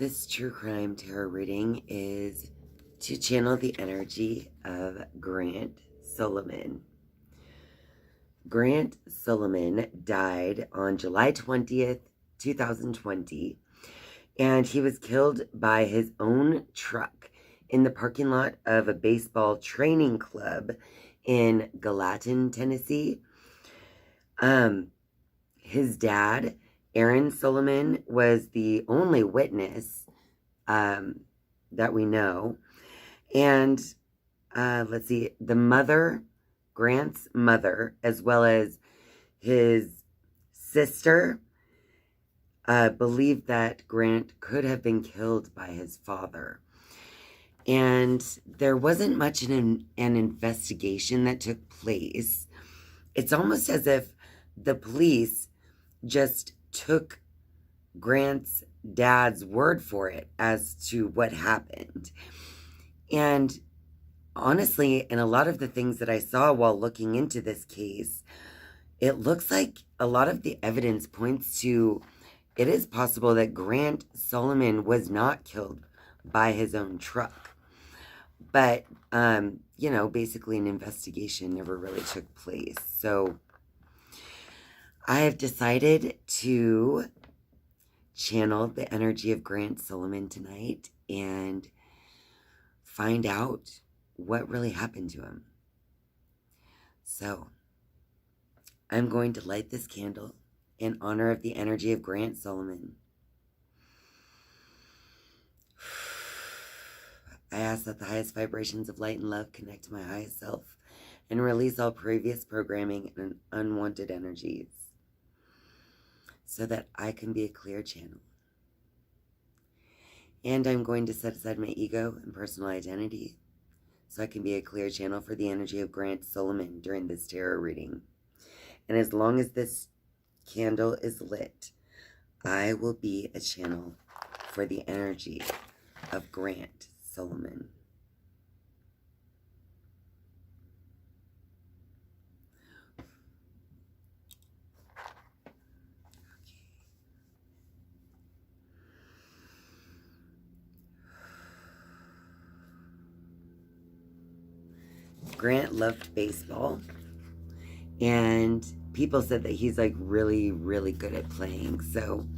This true crime tarot reading is to channel the energy of Grant Solomon. Grant Solomon died on July 20th, 2020, and he was killed by his own truck in the parking lot of a baseball training club in Gallatin, Tennessee. His dad, Aaron Solomon, was the only witness that we know. And let's see, the mother, Grant's mother, as well as his sister, believed that Grant could have been killed by his father. And there wasn't much an investigation that took place. It's almost as if the police just took Grant's dad's word for it as to what happened. And honestly, in a lot of the things that I saw while looking into this case, it looks like a lot of the evidence points to it is possible that Grant Solomon was not killed by his own truck. But, you know, basically an investigation never really took place. So I have decided to channel the energy of Grant Solomon tonight and find out what really happened to him. So I'm going to light this candle in honor of the energy of Grant Solomon. I ask that the highest vibrations of light and love connect to my highest self and release all previous programming and unwanted energies so that I can be a clear channel. And I'm going to set aside my ego and personal identity so I can be a clear channel for the energy of Grant Solomon during this tarot reading. And as long as this candle is lit, I will be a channel for the energy of Grant Solomon. Grant loved baseball, and people said that he's like really, really good at playing. So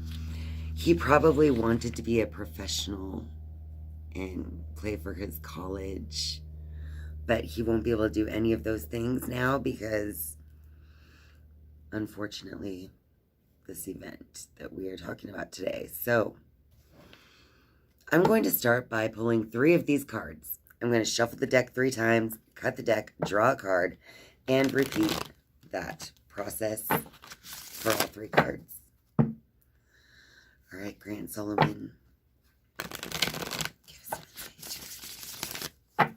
he probably wanted to be a professional and play for his college, but he won't be able to do any of those things now because, unfortunately, this event that we are talking about today. So I'm going to start by pulling 3 of these cards. I'm going to shuffle the deck 3 times, cut the deck, draw a card, and repeat that process for all 3 cards. All right, Grant Solomon. Give us a minute.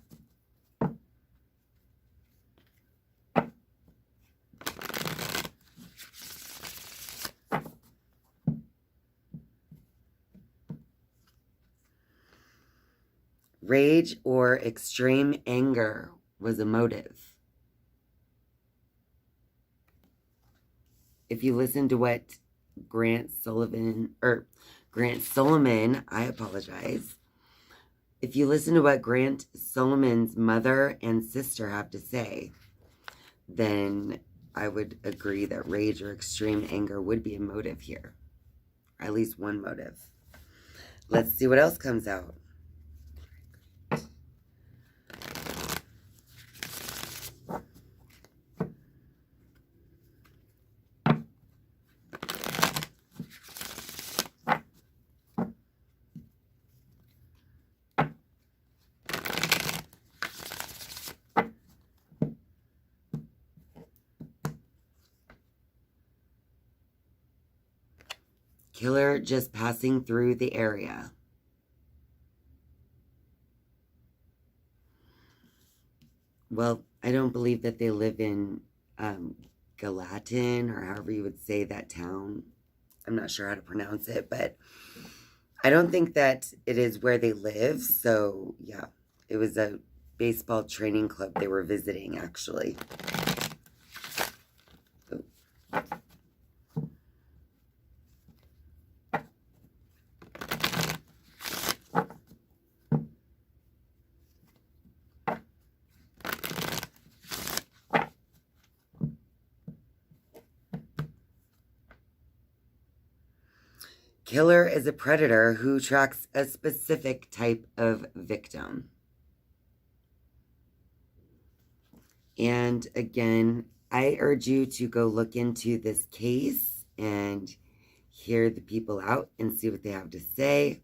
Rage or extreme anger was a motive. If you listen to what Grant Solomon, I apologize. If you listen to what Grant Solomon's mother and sister have to say, then I would agree that rage or extreme anger would be a motive here. Or at least one motive. Let's see what else comes out. Killer just passing through the area. Well, I don't believe that they live in Gallatin, or however you would say that town. I'm not sure how to pronounce it, but I don't think that it is where they live. So, yeah, it was a baseball training club they were visiting, actually. Oh. Killer is a predator who tracks a specific type of victim. And again, I urge you to go look into this case and hear the people out and see what they have to say.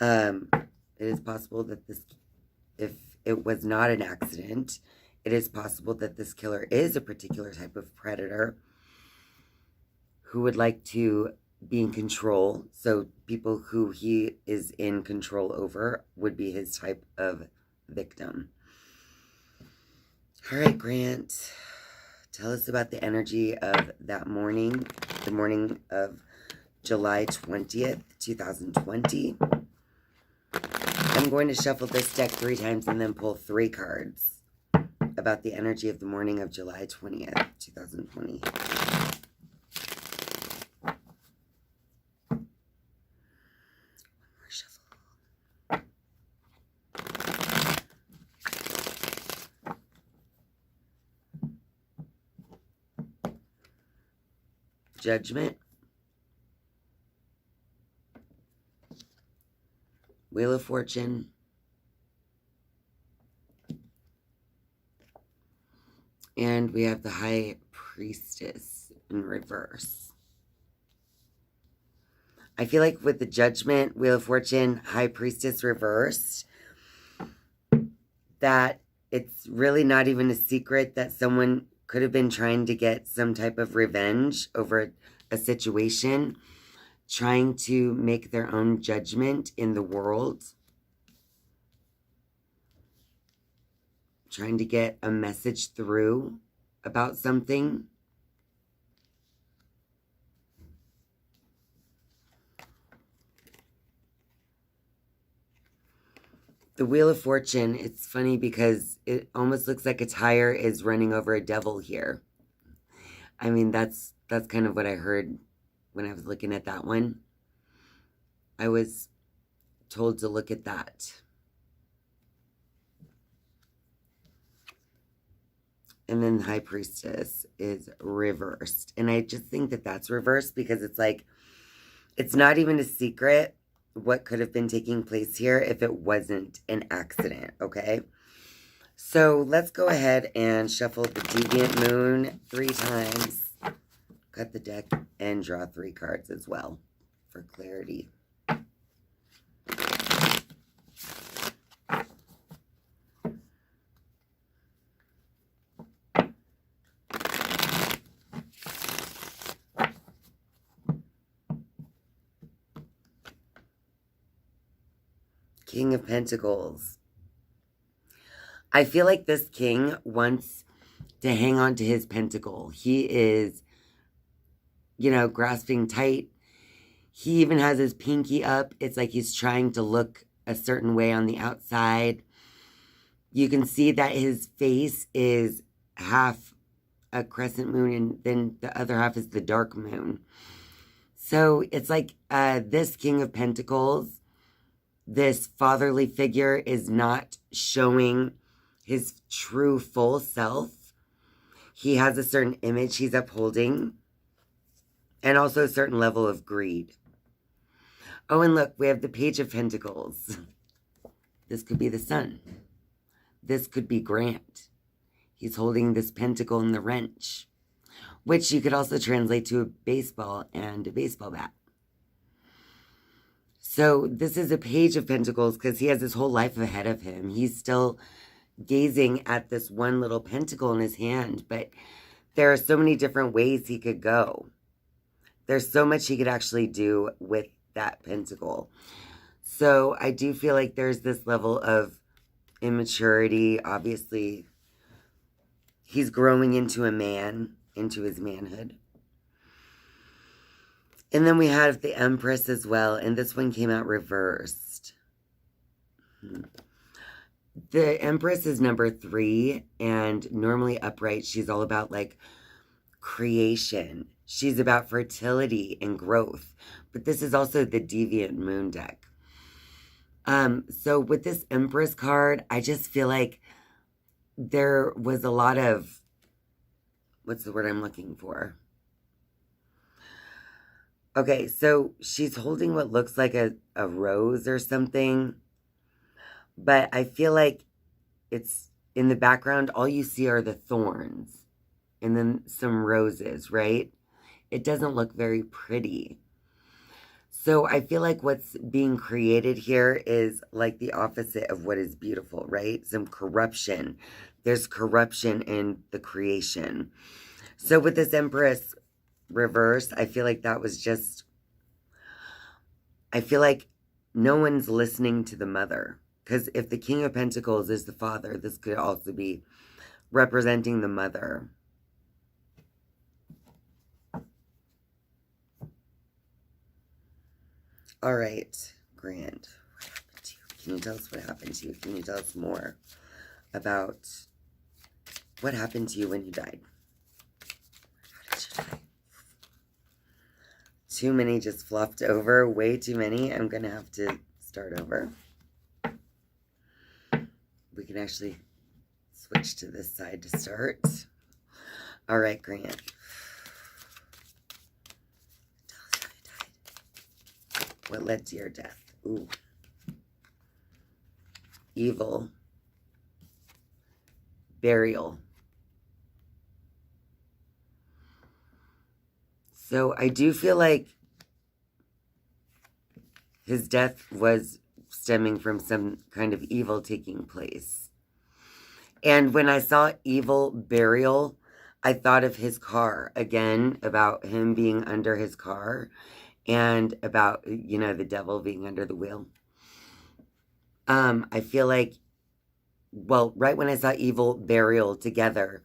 It is possible that this, if it was not an accident, it is possible that this killer is a particular type of predator who would like to be in control. So people who he is in control over would be his type of victim. All right, Grant, tell us about the energy of that morning, the morning of July 20th, 2020. I'm going to shuffle this deck 3 times and then pull 3 cards about the energy of the morning of July 20th, 2020. Judgment, Wheel of Fortune, and we have the High Priestess in reverse. I feel like with the Judgment, Wheel of Fortune, High Priestess reversed, that it's really not even a secret that someone could have been trying to get some type of revenge over a situation, trying to make their own judgment in the world, trying to get a message through about something. The Wheel of Fortune, it's funny because it almost looks like a tire is running over a devil here. I mean, that's kind of what I heard when I was looking at that one. I was told to look at that. And then the High Priestess is reversed. And I just think that that's reversed because it's like, it's not even a secret what could have been taking place here if it wasn't an accident, okay? So let's go ahead and shuffle the Deviant Moon 3 times. Cut the deck and draw 3 cards as well for clarity. King of Pentacles. I feel like this king wants to hang on to his pentacle. He is, you know, grasping tight. He even has his pinky up. It's like he's trying to look a certain way on the outside. You can see that his face is half a crescent moon and then the other half is the dark moon. So it's like this King of Pentacles, this fatherly figure, is not showing his true full self. He has a certain image he's upholding and also a certain level of greed. Oh, and look, we have the Page of Pentacles. This could be the Sun. This could be Grant. He's holding this pentacle and the wrench, which you could also translate to a baseball and a baseball bat. So this is a Page of Pentacles because he has his whole life ahead of him. He's still gazing at this one little pentacle in his hand, but there are so many different ways he could go. There's so much he could actually do with that pentacle. So I do feel like there's this level of immaturity. Obviously, he's growing into a man, into his manhood. And then we have the Empress as well, and this one came out reversed. The Empress is number 3, and normally upright, she's all about, like, creation. She's about fertility and growth. But this is also the Deviant Moon deck. So with this Empress card, I just feel like there was a lot of, what's the word I'm looking for? Okay, so she's holding what looks like a rose or something, but I feel like it's in the background, all you see are the thorns and then some roses, right? It doesn't look very pretty. So I feel like what's being created here is like the opposite of what is beautiful, right? Some corruption. There's corruption in the creation. So with this Empress reverse, I feel like that was just, I feel like no one's listening to the mother. Because if the King of Pentacles is the father, this could also be representing the mother. All right, Grant, what happened to you? Can you tell us what happened to you? Can you tell us more about what happened to you when you died? How did you die? Too many just flopped over, way too many. I'm going to have to start over. We can actually switch to this side to start. All right, Grant. Tell us how you died. What led to your death? Ooh. Evil. Burial. So I do feel like his death was stemming from some kind of evil taking place. And when I saw evil burial, I thought of his car again, about him being under his car and about, you know, the devil being under the wheel. I feel like, well, right when I saw evil burial together,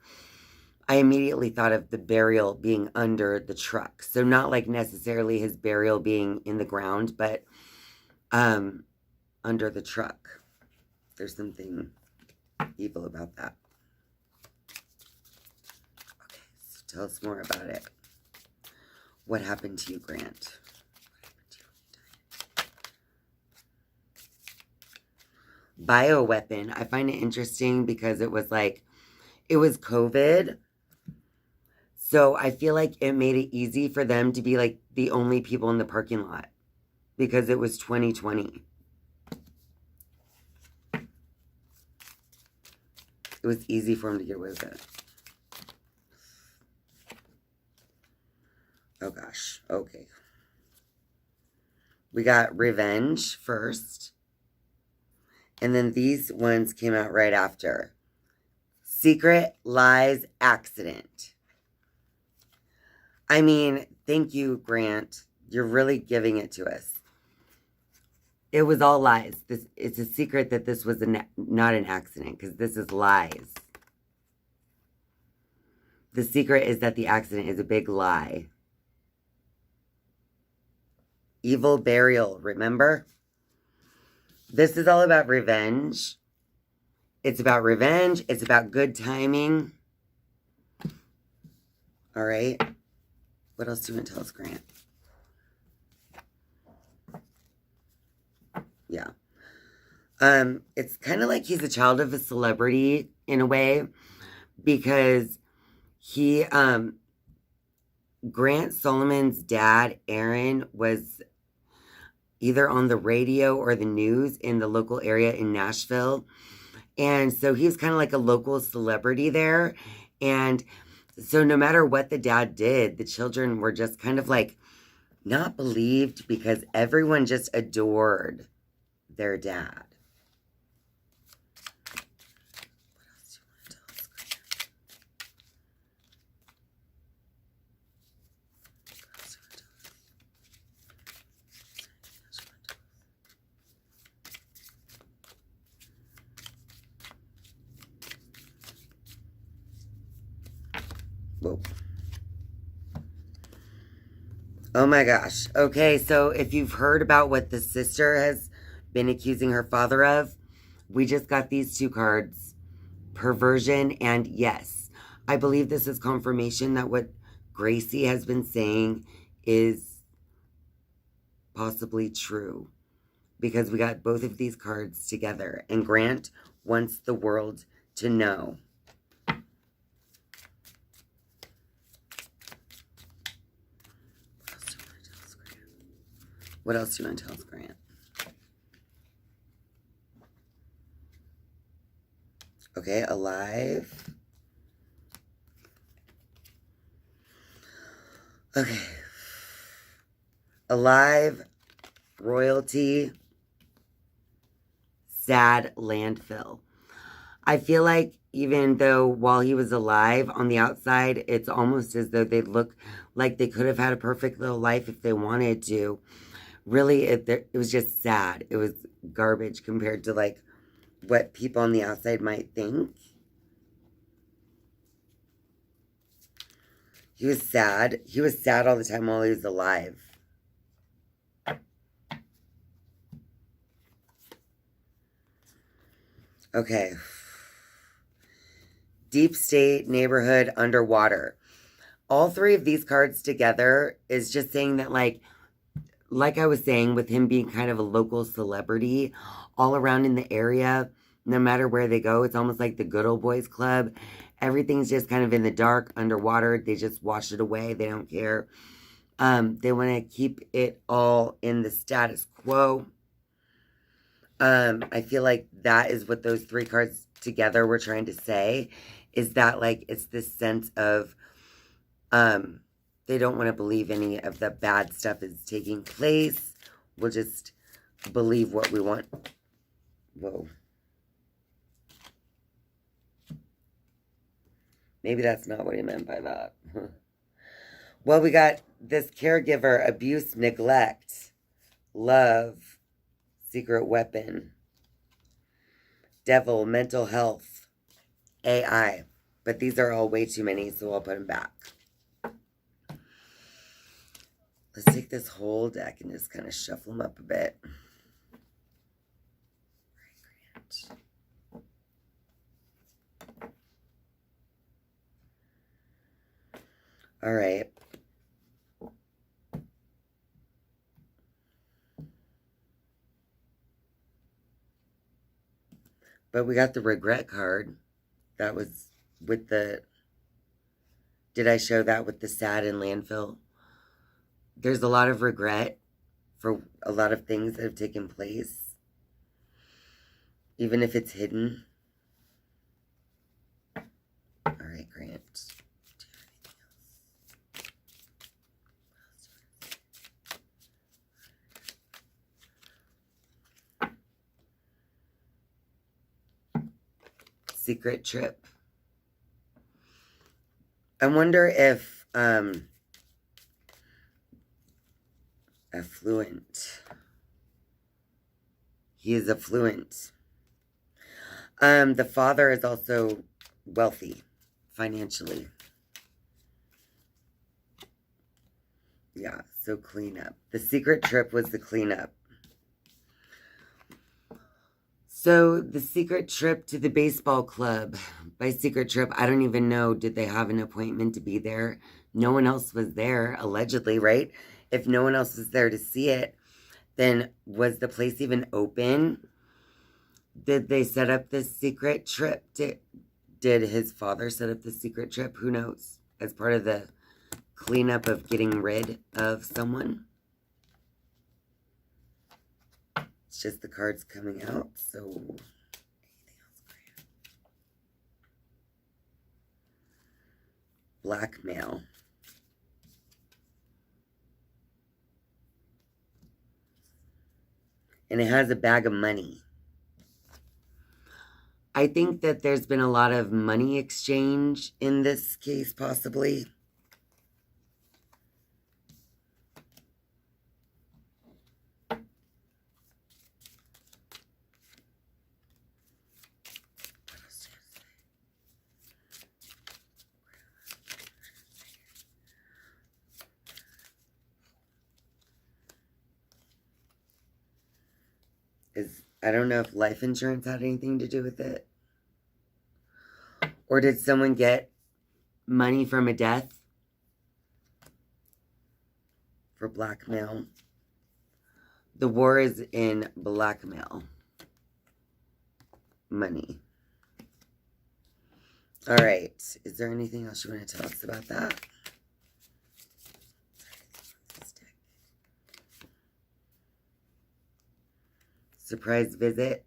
I immediately thought of the burial being under the truck. So not like necessarily his burial being in the ground, but under the truck. There's something evil about that. Okay, so tell us more about it. What happened to you, Grant? What happened to you when you died? Bioweapon. I find it interesting because it was like, it was COVID. So I feel like it made it easy for them to be like the only people in the parking lot because it was 2020. It was easy for him to get away with it. Oh gosh. Okay. We got revenge first. And then these ones came out right after. Secret, lies, accident. I mean, thank you, Grant. You're really giving it to us. It was all lies. It's a secret that this was not an accident, because this is lies. The secret is that the accident is a big lie. Evil burial, remember? This is all about revenge. It's about revenge. It's about good timing. All right. What else do you want to tell us, Grant? Yeah. It's kind of like he's a child of a celebrity in a way, because he, Grant Solomon's dad, Aaron, was either on the radio or the news in the local area in Nashville. And so he was kind of like a local celebrity there. And so no matter what the dad did, the children were just kind of like not believed because everyone just adored their dad. What else do you want to tell us, Grant? What else do you want to tell us? Whoa. Oh my gosh. Okay, so if you've heard about what the sister has been accusing her father of, we just got these two cards. Perversion and yes. I believe this is confirmation that what Gracie has been saying is possibly true, because we got both of these cards together, and Grant wants the world to know. What else do you want to tell us, Grant? What else do you want to tell us, Grant? Okay, alive. Okay. Alive, royalty, sad landfill. I feel like even though while he was alive on the outside, it's almost as though they look like they could have had a perfect little life if they wanted to. Really, it was just sad. It was garbage compared to like what people on the outside might think. He was sad. He was sad all the time while he was alive. Okay. Deep state, neighborhood, underwater. All three of these cards together is just saying that, like I was saying, with him being kind of a local celebrity all around in the area, no matter where they go, it's almost like the good old boys club. Everything's just kind of in the dark, underwater. They just wash it away. They don't care. They want to keep it all in the status quo. I feel like that is what those three cards together were trying to say, is that like it's this sense of they don't want to believe any of the bad stuff is taking place. We'll just believe what we want. Whoa. Maybe that's not what he meant by that. Well, we got this caregiver, abuse, neglect, love, secret weapon, devil, mental health, AI. But these are all way too many, so I'll put them back. Let's take this whole deck and just kind of shuffle them up a bit. All right. But we got the regret card. That was with the... Did I show that with the sad and landfill? There's a lot of regret for a lot of things that have taken place. Even if it's hidden. All right, Grant. Secret trip. I wonder if affluent. He is affluent. The father is also wealthy financially. Yeah, so cleanup. The secret trip was the cleanup. So the secret trip to the baseball club. By secret trip, I don't even know. Did they have an appointment to be there? No one else was there, allegedly, right? If no one else was there to see it, then was the place even open? Did they set up this secret trip? Did his father set up the secret trip? Who knows? As part of the cleanup of getting rid of someone. It's just the cards coming out, so anything else? Blackmail. And it has a bag of money. I think that there's been a lot of money exchange in this case, possibly. I don't know if life insurance had anything to do with it. Or did someone get money from a death for blackmail? The war is in blackmail. Money. All right. Is there anything else you want to tell us about that? surprise visit.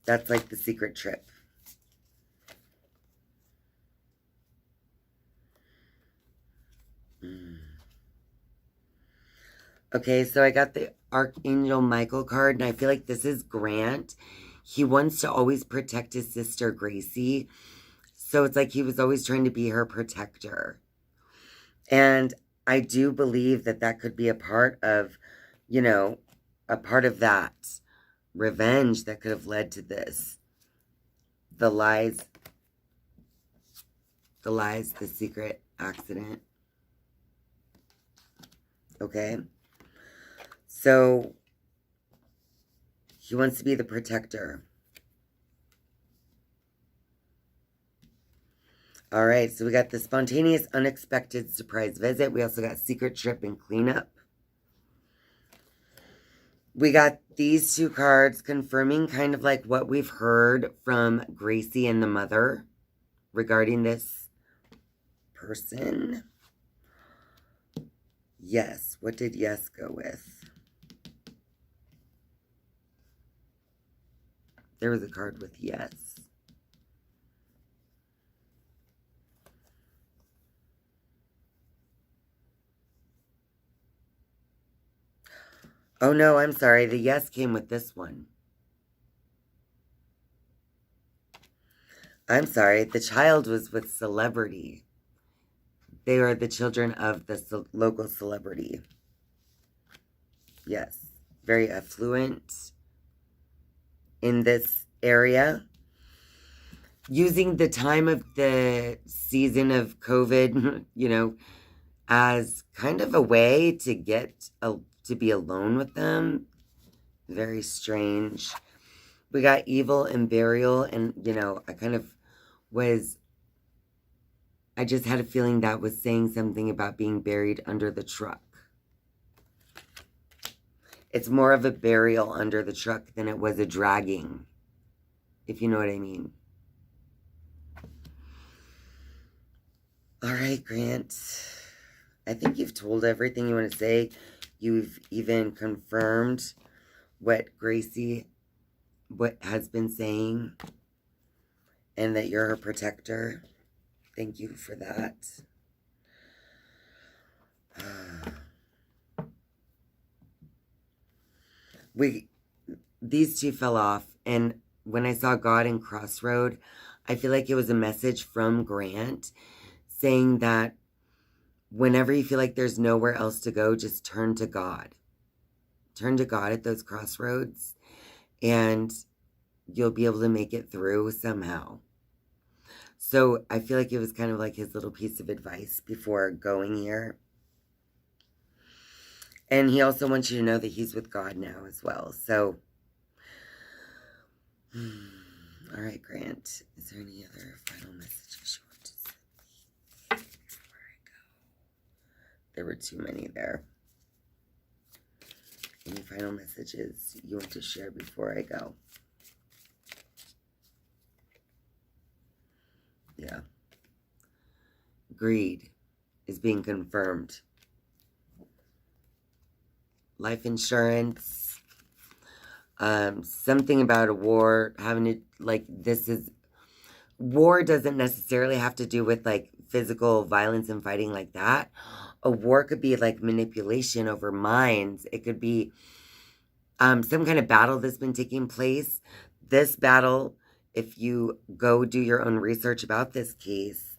That's like the secret trip. Okay, so I got the Archangel Michael card, and I feel like this is Grant. He wants to always protect his sister, Gracie. So it's like he was always trying to be her protector. And I do believe that that could be a part of, you know, a part of that revenge that could have led to this. The lies, the secret accident. Okay? So, he wants to be the protector. All right, so we got the spontaneous, unexpected surprise visit. We also got secret trip and cleanup. We got these two cards confirming kind of like what we've heard from Gracie and the mother regarding this person. Yes, what did yes go with? There was a card with yes. Oh no, I'm sorry. The yes came with this one. I'm sorry. The child was with celebrity. They are the children of the local celebrity. Yes. Very affluent in this area. Using the time of the season of COVID, you know, as kind of a way to get to be alone with them. Very strange. We got evil and burial, and, you know, I just had a feeling that was saying something about being buried under the truck. It's more of a burial under the truck than it was a dragging, if you know what I mean. All right, Grant. I think you've told everything you want to say. You've even confirmed what Gracie has been saying, and that you're her protector. Thank you for that. These two fell off, and when I saw God in Crossroad, I feel like it was a message from Grant saying that whenever you feel like there's nowhere else to go, just turn to God. Turn to God at those crossroads, and you'll be able to make it through somehow. So I feel like it was kind of like his little piece of advice before going here. And he also wants you to know that he's with God now as well. So, all right, Grant. Is there any other final messages you want to say before I go? There were too many there. Any final messages you want to share before I go? Yeah. Greed is being confirmed. Life insurance. Something about a war. Having to, like, war doesn't necessarily have to do with, like, physical violence and fighting like that. A war could be, like, manipulation over minds. It could be some kind of battle that's been taking place. This battle, if you go do your own research about this case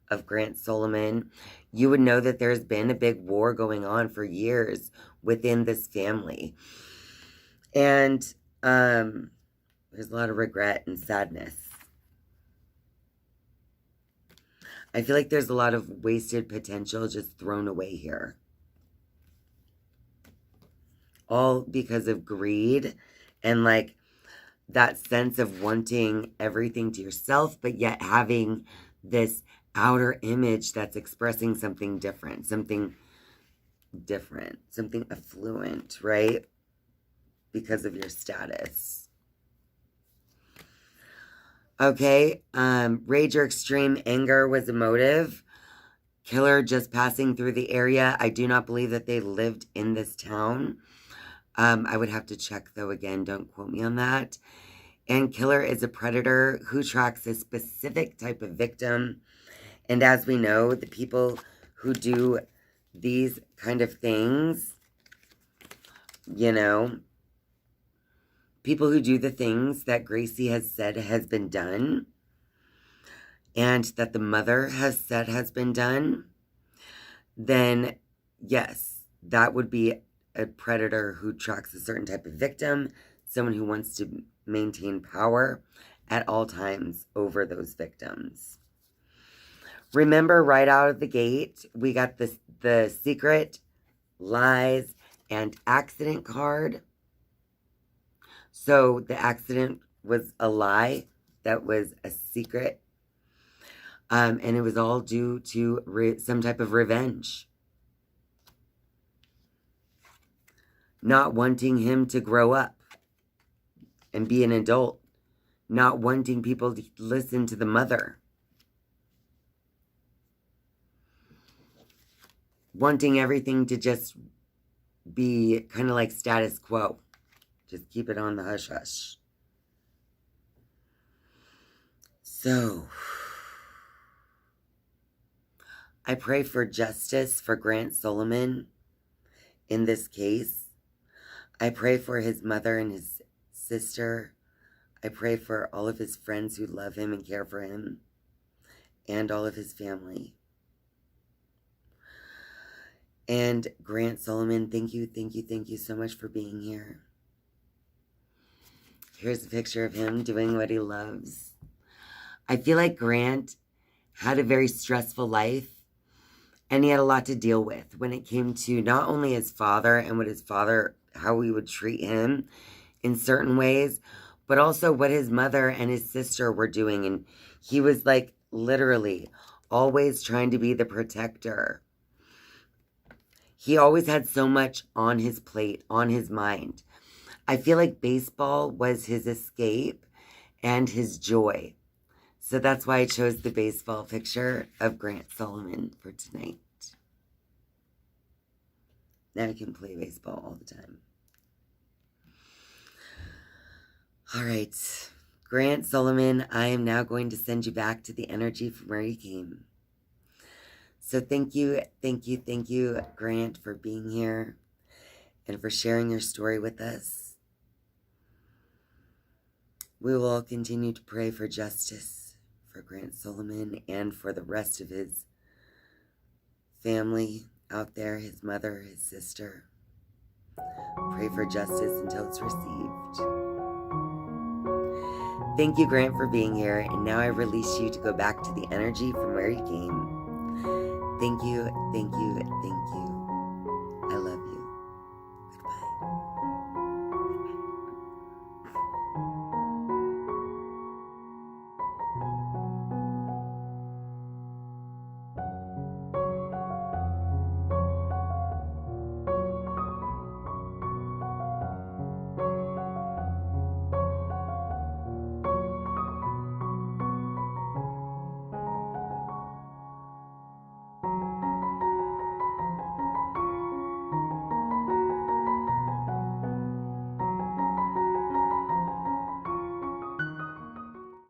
of Grant Solomon, you would know that there's been a big war going on for years within this family. And there's a lot of regret and sadness. I feel like there's a lot of wasted potential just thrown away here. All because of greed and, like, that sense of wanting everything to yourself, but yet having this outer image that's expressing something different, something affluent, right? Because of your status. Okay, rage or extreme anger was a motive. Killer just passing through the area. I do not believe that they lived in this town. I would have to check, though, again. Don't quote me on that. And killer is a predator who tracks a specific type of victim. And as we know, the people who do these kind of things, you know, people who do the things that Tracey has said has been done, and that the mother has said has been done, then yes, that would be a predator who tracks a certain type of victim, someone who wants to maintain power at all times over those victims. Remember, right out of the gate, we got the secret, lies, and accident card. So the accident was a lie. That was a secret. And it was all due to some type of revenge. Not wanting him to grow up and be an adult. Not wanting people to listen to the mother. Wanting everything to just be kind of like status quo. Just keep it on the hush-hush. So, I pray for justice for Grant Solomon in this case. I pray for his mother and his sister. I pray for all of his friends who love him and care for him, and all of his family. And Grant Solomon, thank you so much for being here. Here's a picture of him doing what he loves. I feel like Grant had a very stressful life, and he had a lot to deal with when it came to not only his father and what his father, how he would treat him in certain ways, but also what his mother and his sister were doing. And he was like literally always trying to be the protector. He always had so much on his plate, on his mind. I feel like baseball was his escape and his joy. So that's why I chose the baseball picture of Grant Solomon for tonight. Now he can play baseball all the time. All right, Grant Solomon, I am now going to send you back to the energy from where you came. So thank you, Grant, for being here and for sharing your story with us. We will all continue to pray for justice for Grant Solomon and for the rest of his family out there, his mother, his sister. Pray for justice until it's received. Thank you, Grant, for being here, and now I release you to go back to the energy from where you came. Thank you.